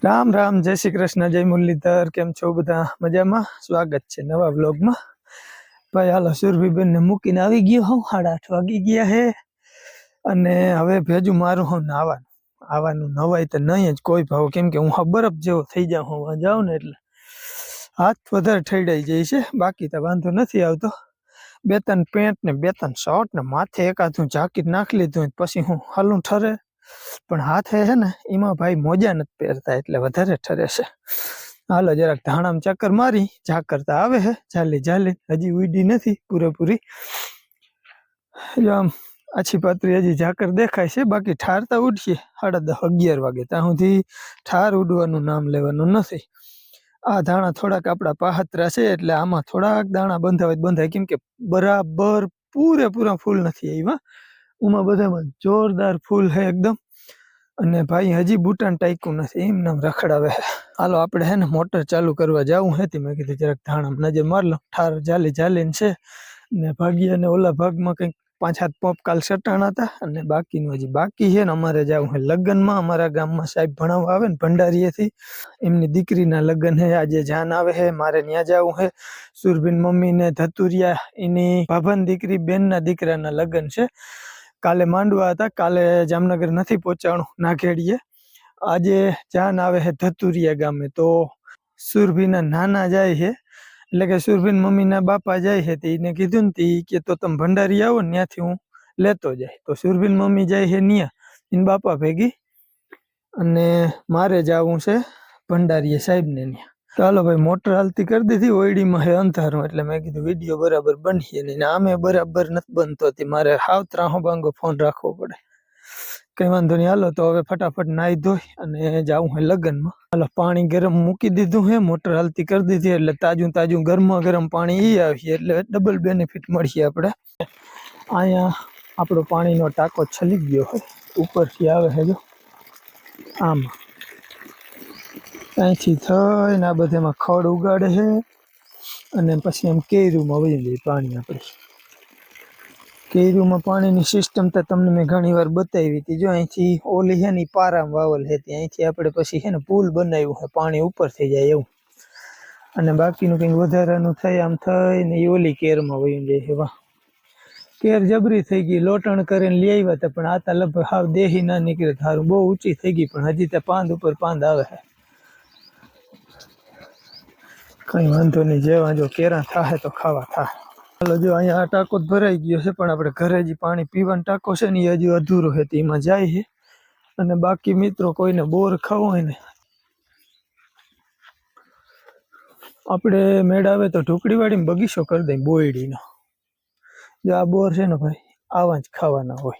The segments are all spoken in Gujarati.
राम राम जय श्री कृष्ण जय मुरलीधर केम छो बधा मजामां स्वागत है नवा व्लॉग में। भाई हालो सुरभीबेन ने मूकीने आवी गयो हूँ 8:30 वागी गया है अने हवे भेजू मारू हूँ नावानुं आवानुं नवाई तो नहीं ज कोई भाव केम के हूँ बरफ जेवो थई जाऊं हूँ वहां जाऊं ने एटले हाथ वधारे ठईडाई जाय छे। बाकी तो वांधो नथी आवतो। बे त्रण पेंट ने बे त्रण शर्ट ने माथे एकादुं जाकेट नाखी लीधुं पछी हूँ हलूं ठरे पण हाथे है ने एमां भाई मोजा नथी पहेरता एटले वधारे ठरे छे। हालो जराक धाणाम चक्कर मारी झाकर तो आवे है झाली झाली हजी उडी नथी पूरेपूरी जो आम आछी पातरी हजी झाकर देखाय छे। बाकी ठार तो उडशे 10:30-11 वागे ત્યાં સુધી ઠાર ઉડવાનું નામ લેવાનું નથી। આ ધાણા થોડાક આપણા પાહતરા છે એટલે આમાં થોડાક દાણા બંધાવે બંધાય કેમ કે બરાબર પૂરેપૂરા ફૂલ નથી આવ્યા ઉમાં બધામાં જોરદાર ફૂલ है एकदम અને ભાઈ હજી બૂટાને ટાઈકું નથી એમ નામ રખડાવે है। હાલો આપણે હે ને મોટર ચાલુ કરવા જાવું હે તી મેં કીધું જરાક ધાણામાં નજર માર લો ઠાર જાલી જાલીને છે ને ભાગ્યને ઓલા ભાગમાં કંઈક 5-7 પોપ કાલ સટાણા હતા અને બાકીનું હજી બાકી છે ને અમારે જાવું હે લગ્નમાં અમારા ગામમાં સાહેબ ભણાવવા આવે ને ભંડારીએથી એમની દીકરીના લગ્ન હે આજે જાન આવે હે મારે ત્યાં જાવું હે। સુરભીન મમ્મીને ધતુરિયા એની ભાભાની દીકરી બેનના દીકરાના લગ્ન છે। काले मांडवा था काले जामनगर नहीं पहुंचाणु नाखेड़िए आजे जान आवे है धतुरिया गामे तो सुरभीना नाना जाए है એટલે કે સુરભીન મમ્મીના બાપા જાય છે તે એને કીધું ને કે તો તમે ભંડારી આવો ને ત્યાંથી હું લેતો જાય તો સુરભીન મમ્મી જાય છે ન્યા એન બાપા ભેગી અને મારે જાવું છે ભંડારીએ સાહેબને ન્યા। ચાલો भाई मोटर हालती कर दी थी ओयडी में है अंधारू એટલે મેં કીધું વિડિયો बराबर बनिए नहीं आमे बराबर નથી बनतो ती मारे हाव ત્રાહો बांगो फोन राखવો પડે। कई वांधो नहीं हालो तो હવે फटाफट नाई धोई અને जाऊं है लगन में। हालो पानी गरम मूकी दीधुं है मोटर हालती कर दी थी એટલે ताजू ताजू गरमा गरम पानी ई आवी એટલે डबल बेनिफिट મળશે આપણે। आया આપણો પાણીનો ટાંકો છલી ગયો है ઉપરથી આવે है जो આમ અહીંથી થઈને આ બધામાં ખડ ઉગાડે છે અને પછી આમ કેરીમાં વહી લે પાણી આપણે। કેરીમાં પાણીની સિસ્ટમ તો તમને મેં ઘણી વાર બતાવી હતી જો અહીંથી ઓલી છે ને પારામાં વાવલ છે અહીંથી આપણે પછી છે ને પુલ બનાવ્યું છે પાણી ઉપર થઈ જાય એવું અને બાકીનું કંઈક વધારાનું થાય આમ થઈને એ ઓલી કેરમાં વહી જાય છે। વાહ કેર જબરી થઈ ગઈ લોટણ કરીને લઈ આવ્યા હતા પણ આ તો લગભગ હાવ દેહી ના નીકળે થારું બહુ ઊંચી થઈ ગઈ પણ હજી તો પાંદ ઉપર પાંદ આવે છે। कई वांधो नहीं जेवा जो केरा थाहे तो खावा था। चलो जो अँ टाको भराई गयो है पण आपणे घरे जी पानी पीवानो टाको छे ने हजी अधूरो है तेमां जाय है अने बाकी मित्रों कोईने बोर खावो होय ने आपणे मेळ आवे तो ढुकड़ीवाड़ी बगीचो कर दई बोयडीनो जो आ बोर छे ने भाई आवा ज खावाना होय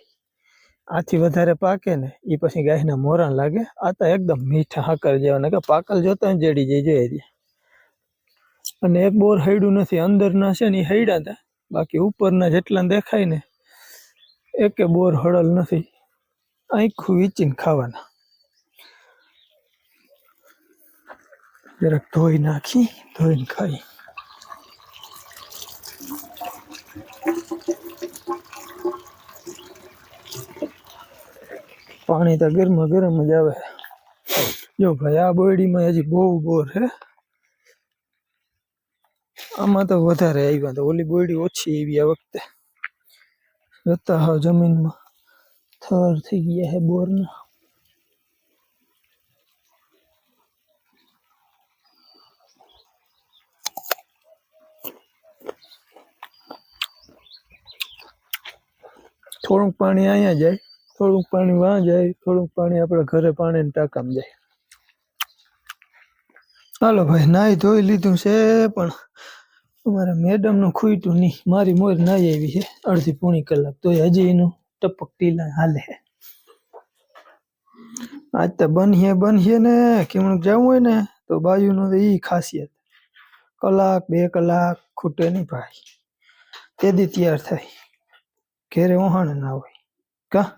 आथी वधारे पाके ने ई पछी गायना मोरा लागे आ तो एकदम मीठा हाकर जेवा ने के पाकल जोता जेडी जई जोई અને એક બોર હૈડું નથી અંદરના છે ને હૈડા હતા બાકી ઉપરના જેટલા દેખાય ને એકે બોર હળલ નથી આખું વીચીને ખાવાના। જરાક ધોઈ નાખી ધોઈને ખાઈ। પાણી તો ગરમા ગરમ જ આવે। જો ભાઈ આ બોયડીમાં હજી બહુ બોર છે આમાં તો વધારે આવ્યા તો ઓલી બોયડી ઓછી આવી આ વખતે જતા હાવ જમીનમાં થર થઈ ગયા છે બોરના। થોડુંક પાણી અહીંયા જાય થોડુંક પાણી વાં જાય થોડુંક પાણી આપણે ઘરે પાણીના ટાંકામાં જાય। હાલો ભાઈ નાઈ ધોઈ લીધું છે પણ અમારા મેડમનું ખૂટ્યું નહીં મારી મોર નાઈ આવી છે અડધી પોણી કલાક તો હજી એનું ટપક ટીલા હાલે છે। આજ તો બનીએ ને કેમણું જવું હોય ને તો બાજુનું તો એ ખાસિયત કલાક 2 કલાક ખૂટે નહીં ભાઈ તેથી તૈયાર થાય ઘેરે ઓહાણે ના હોય કા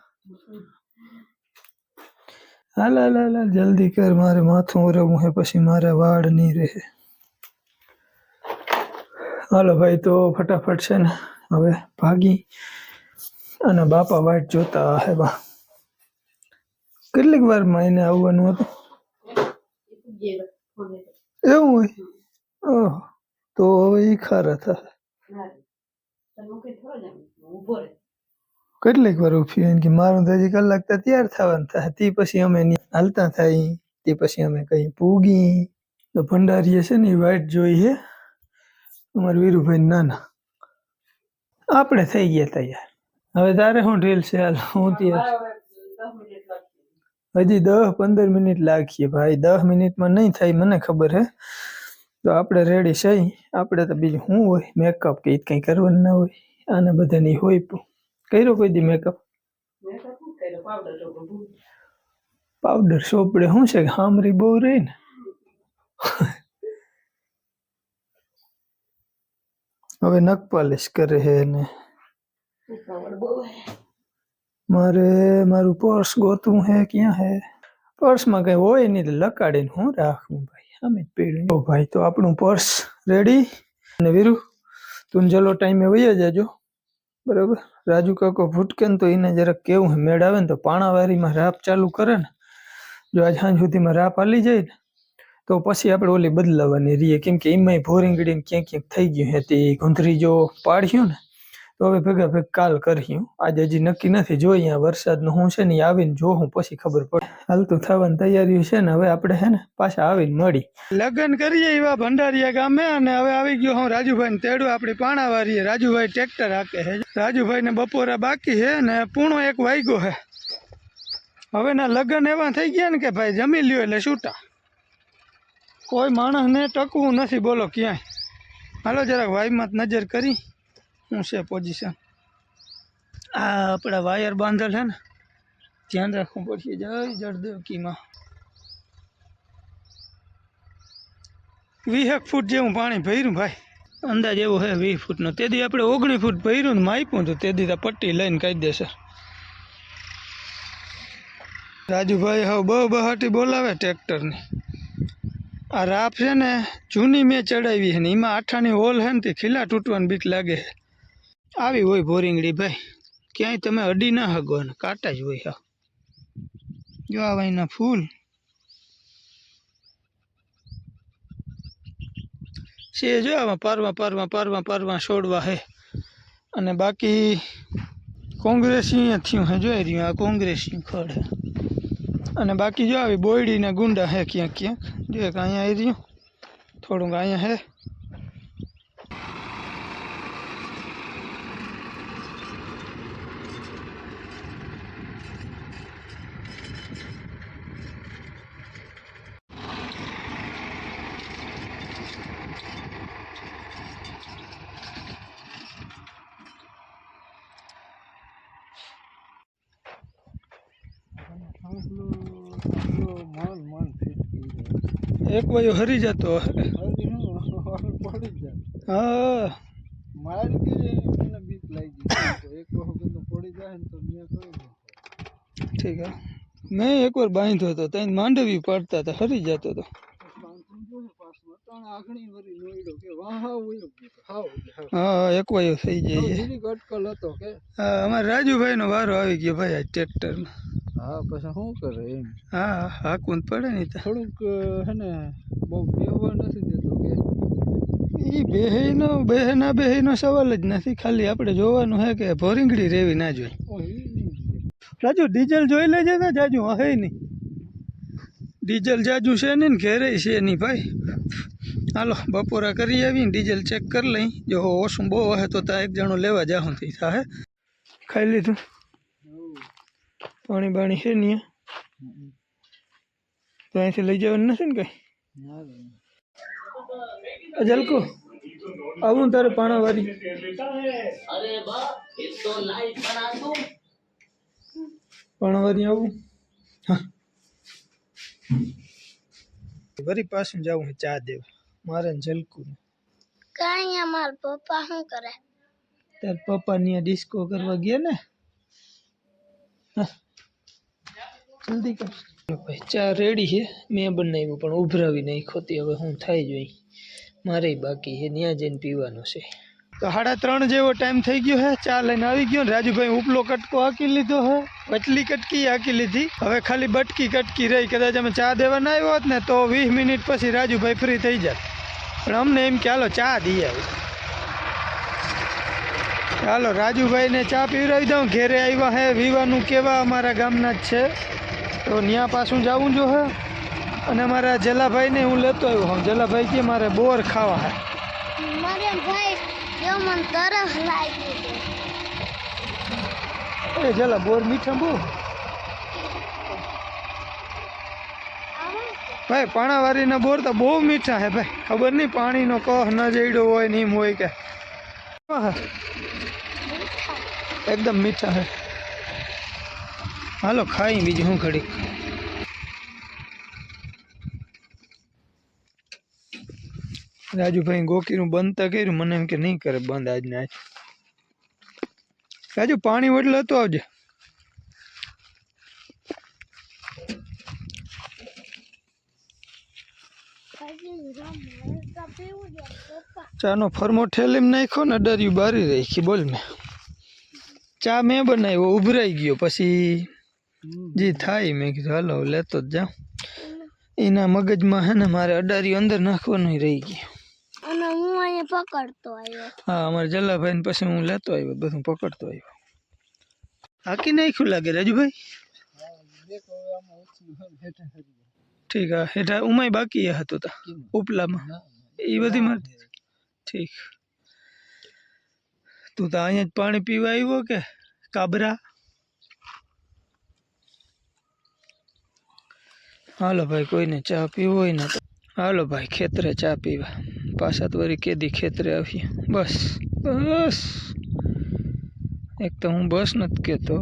હાલ હાલ હાલ જલ્દી કર મારે માથું ઓરવવું है પછી મારા વાળ નહીં રહે। હાલો ભાઈ તો ફટાફટ છે ને હવે ભાગી અને બાપા વાટ જોતા હે બા કેટલીક વારમાં એને આવવાનું હતું એવું હોય ઓહ તો હવે ઈ ખારા થાય કેટલીક વાર ઉભી હોય કે મારું તો હજી કલાક તો તૈયાર થવાનું થાય તે પછી અમે હાલતા થાય તે પછી અમે કઈ પૂગી તો ભંડારીએ છે ને વાઈટ જોઈ હે અમારા વીરુભાઈ નાના આપણે થઈ ગયા તૈયાર હવે તારે શું ઢીલ છે હાલ હું તૈયાર હજી 10-15 મિનિટ લાગીએ ભાઈ 10 મિનિટમાં નહીં થાય મને ખબર હે તો આપણે રેડી છે આપણે તો બીજું શું હોય મેકઅપ કે કંઈ કરવાનું ના હોય આને બધાની હોય કર્યો કોઈ દી મેકઅપ પાવડર સોપડે શું છે હામરી બહુ રહી ને હવે નખ પાલિશ કરે હે ને મારે મારું પર્સ ગોતવું હે ક્યાં હે પર્સમાં કઈ હોય નહીં લકાડીને હું રાખવું ભાઈ આમે જ પડ્યું ભાઈ તો આપણું પર્સ રેડી અને વીરુ તું ચલો ટાઈમે વયા જાજો બરાબર રાજુ કાકો ભૂટકે ને તો એને જરાક કેવું હે મેળ આવે ને તો પાણાવારીમાં રાપ ચાલુ કરે ને જો આજ સાંજ સુધીમાં રાપ હાલી જાય ને તો પછી આપણે ઓલી બદલાવાની રહીએ કેમ કે એમાંય ભોરીંગડીને ક્યાંક ક્યાંક થઈ ગયું હે તે ગોંધરી જો પાડ્યું ને તો હવે ભેગા ભેગ કાલ કર્યું આજે હજી નક્કી નથી જોઈએ આ વરસાદનું શું છે ને આવીને જોઉં પછી ખબર પડે હાલતું થવાની તૈયારી છે ને હવે આપણે હે ને પાછા આવીને મળી લગ્ન કરીએ એવા ભંડારીયા ગામે અને હવે આવી ગયો હું રાજુભાઈને તેડું આપણી પાણાવારીએ રાજુભાઈ ટ્રેક્ટર હાકે છે રાજુભાઈને બપોરા બાકી છે ને પૂણો 1 વાગ્યો છે હવે ના લગ્ન એવા થઈ ગયા ને કે ભાઈ જમી લ્યો એટલે છૂટા કોઈ માણસને ટકવું નથી બોલો ક્યાંય હાલો જરાક વાયમાં નજર કરી શું છે પોઝિશન આ આપણા વાયર બાંધેલ છે ને ધ્યાન રાખવું પડશે જય જળદેવકીમાં 20 ફૂટ જેવું પાણી ભર્યું ભાઈ અંદાજ એવો છે 20 ફૂટનો તેથી આપણે 19 ફૂટ ભર્યું ને માપ્યું તો તેથી તો પટ્ટી લઈને કાયદેસર રાજુભાઈ હવે બહાટી બોલાવે ટ્રેક્ટરની આ રાપ છે ને જૂની મેં ચડાવી છે ને એમાં આઠાની હોલ છે ને તે ખીલા તૂટવાની બીક લાગે છે આવી હોય ભોરીંગડી ભાઈ ક્યાંય તમે અડી ના હગો ને કાંટા જ હોય હા જો આવા એના ફૂલ છે જો આમાં પારવા છોડવા હે અને બાકી કોંગ્રેસી થયું હે જોઈ રહ્યું આ કોંગ્રેસી ખડ હે અને બાકી જો આવી બોયડીને ગુંડા હે ક્યાંક ક્યાંક જો એક અહીંયા આવી રહ્યું થોડુંક અહીંયા હે એક વાયો હરી જતો હા ઠીક હે મેં એકવાર બાંધ્યો હતો ત્યાં માંડવી પડતા હતા હરી જતો હતો હા એક વાયો થઈ જાય હા અમારે રાજુભાઈ નો વારો આવી ગયો ભાઈ આ ટ્રેક્ટરમાં હા પછી શું કરે એમ હા હાકવું પડે ને થોડુંક હે ને બહુ બેહવા નથી દેતો કે એ બેહેનો સવાલ જ નથી ખાલી આપણે જોવાનું છે કે ભોરીંગડી રેવી ના જોઈએ રાજુ ડીઝલ જોઈ લેજે ને જાજુ હે નહીં ડીઝલ જાજુ છે ને ઘેરે છે નહીં ભાઈ હાલો બપોરા કરી આવીને ડીઝલ ચેક કરી લઈ જો ઓછું બહુ હશે તો ત્યાં 1 જણો લેવા જાઉં થઈ થાય ખાઈ લીધું પાણી બાણી છે નહીં તો અહીંથી લઈ જવાનું નથી ને કઈ જલકો આવું તારે પાણાવારી પાણાવારી આવું હા વરી પાછું જાવું ચા દેવા મારે જલકું કઈ અમાર પપ્પા શું કરે તાર પપ્પા ની ડિસ્કો કરવા ગયા ને જલ્દી કર ભાઈ ચા રેડી છે મેં બનાવ્યું પણ ઉભરાવી નાખ્યો તે હવે હું થાય જોઈ મારે બાકી છે ત્યાં જઈને પીવાનું છે તો 3:30 જેવો ટાઈમ થઈ ગયો હે, ચા લઈને આવી ગયો ને રાજુભાઈ ઉપલો કટકો હાકી લીધો હે, વચલી કટકી હાકી લીધી, હવે ખાલી બટકી કટકી રહી. કદાચ અમે ચા દેવા ના આવ્યો હોત ને તો 20 મિનિટ પછી રાજુભાઈ ફ્રી થઈ જાય, પણ અમને એમ કે હાલો ચા દઈ આવી. હાલો રાજુભાઈને ચા પીવડાવી દઉં. ઘેરે આવ્યા હે, વિવાનું કેવા અમારા ગામના જ છે, તો ત્યાં પાછું જવું જો હે. અને અમારા જલાભાઈને હું લેતો આવ્યો હું. જલાભાઈ કે મારે બોર ખાવા હે. મારે ભાઈ જો મને તરસ લાગી છે. એ જલા બોર મીઠા બહુ ભાઈ, પાણાવાળીના બોર તો બહુ મીઠા હે ભાઈ. ખબર નહીં પાણીનો કહ ન જડ્યો હોય ને એમ હોય કે એકદમ મીઠા હે. હાલો ખાઈ બીજું શું ઘડીક. રાજુભાઈ ગોકીનું બંધ કર્યું, મને એમ કે નહીં કરે બંધ આજને આજ. રાજુ પાણી વડલે તો આવજે. ચાનો ફરમો ઠેલીમાં નાખ્યો ને ડર્યું બારી રાખી. બોલ મેં ચા મેં બનાવ્યો, ઉભરાઈ ગયો, પછી જે થાય મેં કીધું હાલો લેતો જ જાઉં. એના મગજમાં હે ને મારે અડારી અંદર નાખવાનું રહી ગયું. અને હું અહીંયા પકડતો આવ્યો. હા અમારે જલાભાઈ ને પછી હું લેતો આવ્યો, બધું પકડતો આવ્યો. હાકી નાખ્યું લાગે રાજુભાઈ. ઠીક હા, હેઠા ઉમાય બાકી હતું તા ઉપલામાં એ બધી મારતી. ઠીક, તું તો અહીંયા જ પાણી પીવા આવ્યો કે કાબરા? હાલો ભાઈ, કોઈને ચા પીવો હોય ને તો હાલો ભાઈ ખેતરે ચા પીવા. પાછા તો વળી કેદી ખેતરે આવીએ. બસ બસ, એક તો હું બસ નથી કહેતો.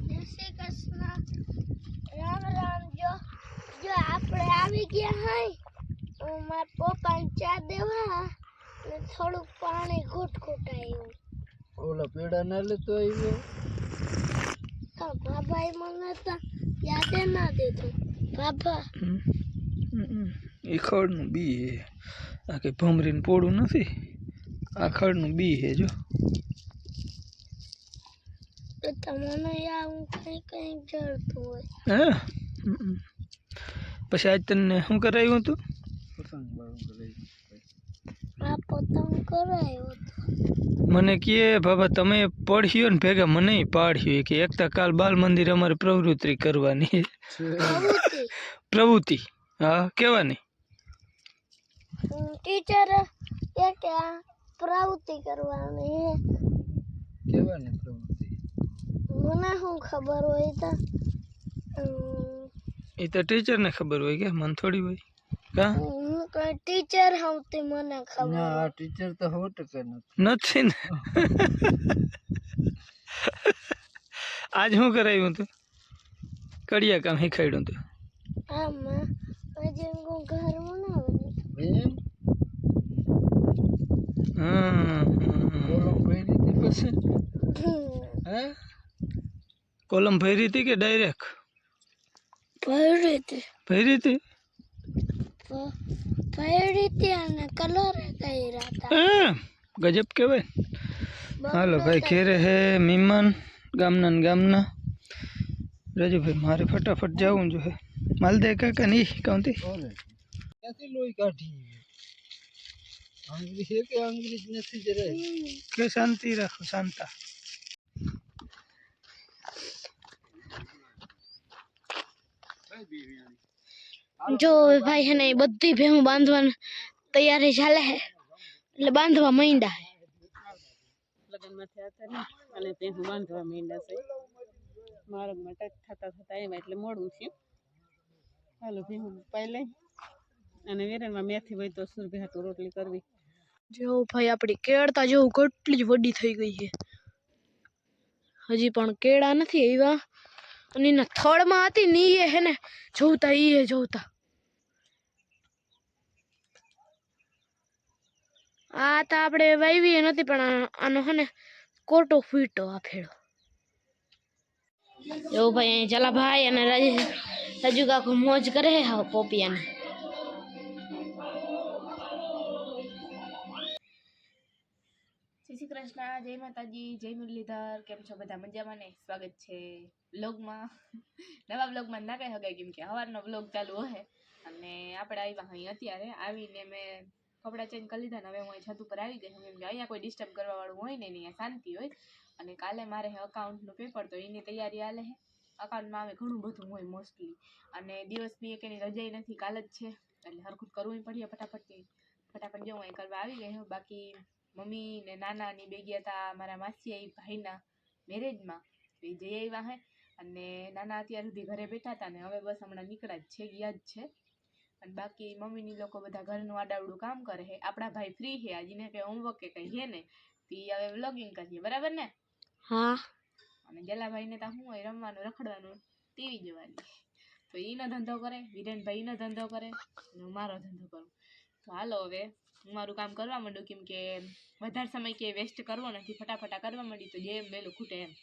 જય શ્રી કૃષ્ણ, રામ રામ. જો આપણે આવી ગયા હોય, મારા પપ્પાને ચા દેવા ને થોડુંક પાણી ઘૂંટ આવ્યું. ઓલા પેડા ના લેતો આવ્યો. હા બાબાએ મને તો યાદ ના દીધું. બાબા એ ખડનું બી હે, આ કંઈ ભમરીને પોળું નથી, આ ખડનું બી હે. જો તો તમને યાર હું કઈ જડતું હોય. હે પછી આજ તને શું કરાવ્યું હતું? આ પતંગ કરાયો મને કહે બાબા તમે પડ્યો ને ભેગા મને પાડ્યું કે એકતા કાલ બાલ મંદિર અમારે પ્રવૃત્તિ કરવાની. પ્રવૃત્તિ હા કેવાની ટીચર કે પ્રવૃત્તિ કરવાની કેવાની પ્રવૃત્તિ મને શું ખબર હોય તો એ તો ટીચરને ખબર હોય કે મને થોડી હોય કા? હું કઈ ટીચર હોઉં તે મને ખબર. ના ટીચર તો 100% નથી ને. આજ શું કરાવ્યું તું? કડિયા કામ શીખવાડ્યું તું. આમાં આજે હું ઘર બનાવવાનું. કોલમ ભરી હતી કે ડાયરેક્ટ ભરી હતી? અને કલર કર્યા હતા. ગજબ કહેવાય. હાલો ભાઈ ઘેરે હે મહેમાન ગામના ને ગામના. રાજુભાઈ મારે ફટાફટ જવું જોઈએ. માલદે કાકા નહીં કાઉન્તી ક્યાંથી લોહી કાઢી આંગળી છે કે આંગળી જ નથી જરાય કે શાંતિ રાખો શાંતા. જો ભાઈ છે ને બધી ભેહું બાંધવાની તૈયારી ચાલે છે, એટલે બાંધવા માંડ્યા છે. લગ્નમાંથી હતા ને અને ભેહું બાંધવા માંડ્યા છે. માર્ગમાં ટચ થતા આવ્યા એટલે મોડું થયું. હાલો ભેહું પાઈ લઈ અને વેરણમાં મેથી હોય તો સુરભી હાટું રોટલી કરવી. જો ભાઈ આપણી કેળતા જેવું કેટલી જ વડી થઈ ગઈ છે. હજી પણ કેળા નથી આવ્યા અને એના થળમાં હતી ને એ હે ને જોતા એ જોતા. આ તો આપણે વાવી નથી પણ આનો હે ને કોટો ફૂટો આ ફેરો એવું ભાઈ ચલા ભાઈ અને રાજુ કાકુ મોજ કરે હા પોપિયાને જય શ્રી કૃષ્ણ, જય માતાજી, જય મુરલીધર. કેમ છો બધા? મજામાં ને? સ્વાગત છે વ્લોગમાં, નવા વ્લોગમાં. ના કહી શકાય કેમ કે સવારનો વ્લોગ ચાલુ હશે અને આપણે આવ્યા અહીં અત્યારે આવીને મેં કપડાં ચેન્જ કરી લીધા ને હવે હું અહીં છત ઉપર આવી ગઈ કેમ કે અહીંયા કોઈ ડિસ્ટર્બ કરવા વાળું હોય ને અહીંયા શાંતિ હોય. અને કાલે મારે અકાઉન્ટનું પેપર તો એની તૈયારી હાલે છે. અકાઉન્ટમાં આવે ઘણું બધું હોય મોસ્ટલી અને દિવસની એક એની રજાઈ નથી, કાલ જ છે એટલે હરખું કરવું પડીએ ફટાફટ જો હું અહીં કરવા આવી ગઈ. બાકી મમ્મી ને નાના ની બે ગયા હતા મારા માસી આવી ભાઈના મેરેજમાં, એ જઈ આવ્યા હે અને નાના અત્યાર સુધી ઘરે બેઠા હતા ને હવે બસ હમણાં નીકળ્યા જ છે, ગયા જ છે. અને બાકી મમ્મીની લોકો બધા ઘરનું આડાવડું કામ કરે છે. આપણા ભાઈ ફ્રી છે આજે ને કંઈ હોમવર્ક કે કંઈ છે ને તી હવે વ્લોગિંગ કરીએ, બરાબર ને? હા. અને જલાભાઈને તો શું હોય રમવાનું રખડવાનું ટીવી જોવાની, તો એનો ધંધો કરે, વિરેનભાઈ એનો ધંધો કરે, હું મારો ધંધો કરું. તો હાલો હવે હું મારું કામ કરવા માંડું કેમ કે વધારે સમય કે વેસ્ટ કરવો નથી, ફટાફટા કરવા માંડી તો જેમ વહેલું ખૂટે એમ.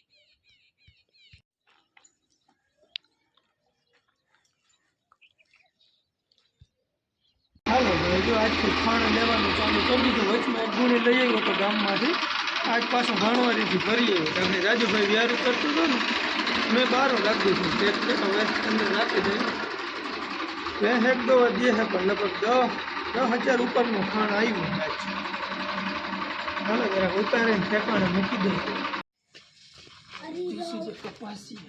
હાલો ભાઈ જો આજથી ખાણ લેવાનું ચાલુ કરી દીધું. વચમાં એક ગુણી લઈ આવ્યો હતો ગામમાંથી, આજ પાછું ભાણવારીથી ભરી આવ્યો. કારણ કે રાજુભાઈ વ્યારું કરતું હતું ને મેં બહાર રાખી દીધું, એક ફેટો વેસ્ટ અંદર રાખી દઈ. ભેંસ એક દો દે છે પણ લગભગ 10,000 ઉપરનું ખાણ આવ્યું આજ. હાલો જરાક ઉતારીને ઠેકાણે મૂકી દઈ. કપાસી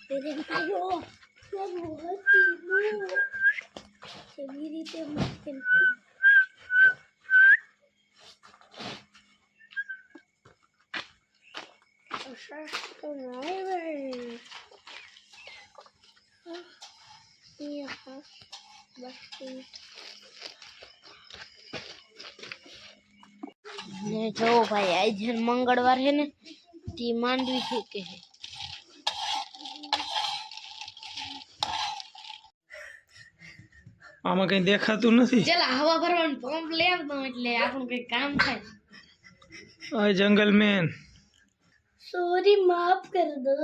તેરે ભાઈઓ सब होती રીતે મુશ્કેલ અસર તો નહીં ભાઈ યહાં બસ ને જો ભાઈ આજ મંગળવાર है ને ती માંડવી ફેંકે है. આમાં કઈ દેખાતું નથી. ચલા હવા ભરવાનું પંપ લઈ આવતો એટલે આપણું કઈ કામ થાય. આ જંગલ મેન सॉरी माफ कर दो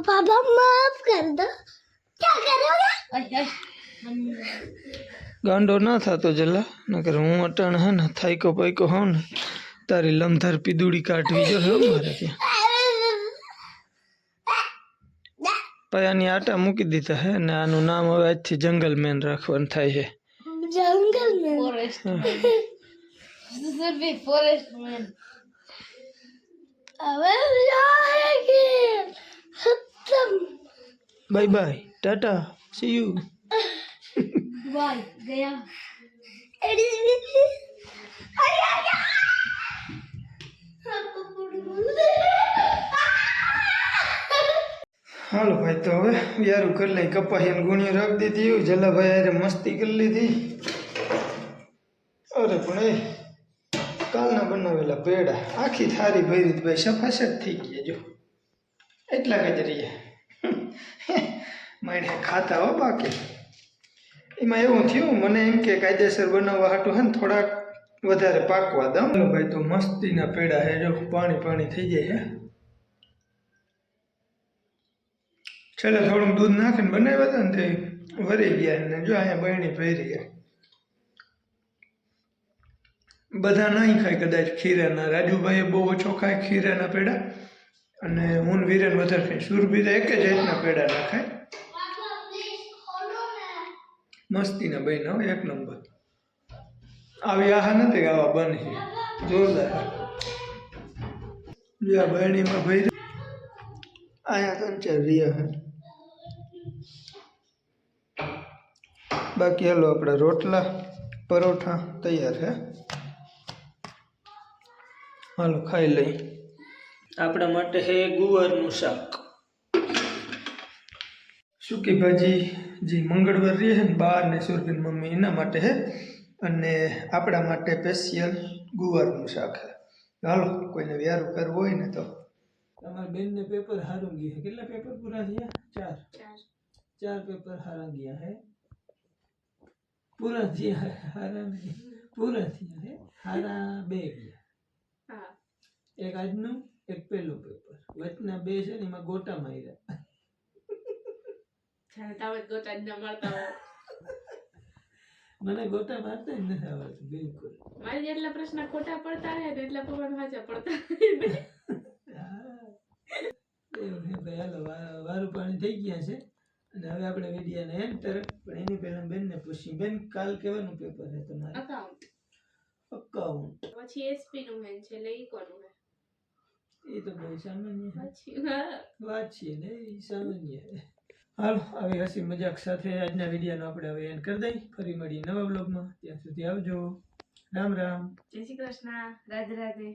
पापा माफ कर दो क्या करोगे ગાંડો ના થતો જલા, નકર હું અટાણ હે ને થાયકો પાયકો હોઉં ને તારી લમધાર પીદુડી કાઢવી જો હે મારે ત્યાં. પયાની આટા મૂકી દીધા હે ને આનું નામ હવે આજથી જંગલ મેન રાખવાનું થાય છે. जंगल में फॉरेस्ट फॉरेस्ट मैन अबे जाएंगे खत्म bye bye tata see you. Bye गया હાલો ભાઈ તો હવે યારું કરી લઈ. કપાહીને ગુણીઓ રાખી દીધી, જલાભાઈ અરે મસ્તી કરી લીધી. અરે પણ એ કાલના બનાવેલા પેડા આખી થારી ભરી ભાઈ સફાસટ થઈ ગયા જો, એટલા કચરીએ મને ખાતા હો. બાકી એમાં એવું થયું મને એમ કે કાયદેસર બનાવવા હાટું હે ને થોડાક વધારે પાકવા દઉં. હાલો ભાઈ તો મસ્તીના પેડા હે જો, પાણી પાણી થઈ જાય હે. છેલ્લે થોડુંક દૂધ નાખીને બનાવ્યા હતા ને તે વરી ગયા ને જો અહીંયા બહેણી ભરી ગયા. બધા નહીં ખાય કદાચ ખીરાના, રાજુભાઈએ બહુ ઓછો ખાય ખીરાના પેડા અને હું વીરેન વધારે ખાય. સુરભી તો એક જ જાતના પેડા ના ખાય. મસ્તીના બહેના હોય એક નંબર. આવી આહા નથી આવા બની જોરદાર. જો આ બહેણીમાં ભરી અહીંયા 3-4 રહ્યા હે. બાકી હાલો આપણા રોટલા પરોઠા તૈયાર છે. હાલો ખાઈ લઈ. આપણા માટે છે ગુવારનું શાક, સૂકી ભાજી જે મંગળવાર રહી છે ને બાર ને સુરભીન મમ્મી એના માટે છે અને આપણા માટે સ્પેશિયલ ગુવારનું શાક છે. હાલો કોઈને વ્યારું કરવું હોય ને તો. તમારા બેનને પેપર હારું ગયા છે. કેટલા પેપર પૂરા થયા? 4 પેપર હારા ગયા હે. પૂરા થયા હારા નહીં પૂરા થયા હે હારા 2 ગયા હા એક આજનું એક પેલું પેપર વચના 2 છે ને એમાં ગોટા માર્યા જાણે તાવત ગોટા જ ન મળતા હોય મને ગોટા મારતા જ નથી આવડતું બિલકુલ મારી જેટલા પ્રશ્ન ખોટા પડતા હે ને એટલા પપ્પાને સાચા પડતા હા. એવું છે ભાઈ હાલો વારું પાણી થઈ ગયા છે અને હવે આપણે વિડિયાને એન્ડ તરફ પણ એની પહેલા બેનને પૂછી બેન કાલ કેવાનું પેપર છે તમારે અકાઉન્ટ અકાઉન્ટ પછી એસપી નું હે છે એટલે ઈ કોનું હે એ તો બહુ સામાન્ય છે. પછી હા વાત છે ને એ સામાન્ય છે. હાલો આવી હસી મજાક સાથે આજના વિડીયોનો આપણે હવે એન્ડ કરી દઈએ ફરી મળીએ નવા બ્લોગમાં ત્યાં સુધી આવજો રામ રામ જય શ્રી કૃષ્ણ રાધે રાધે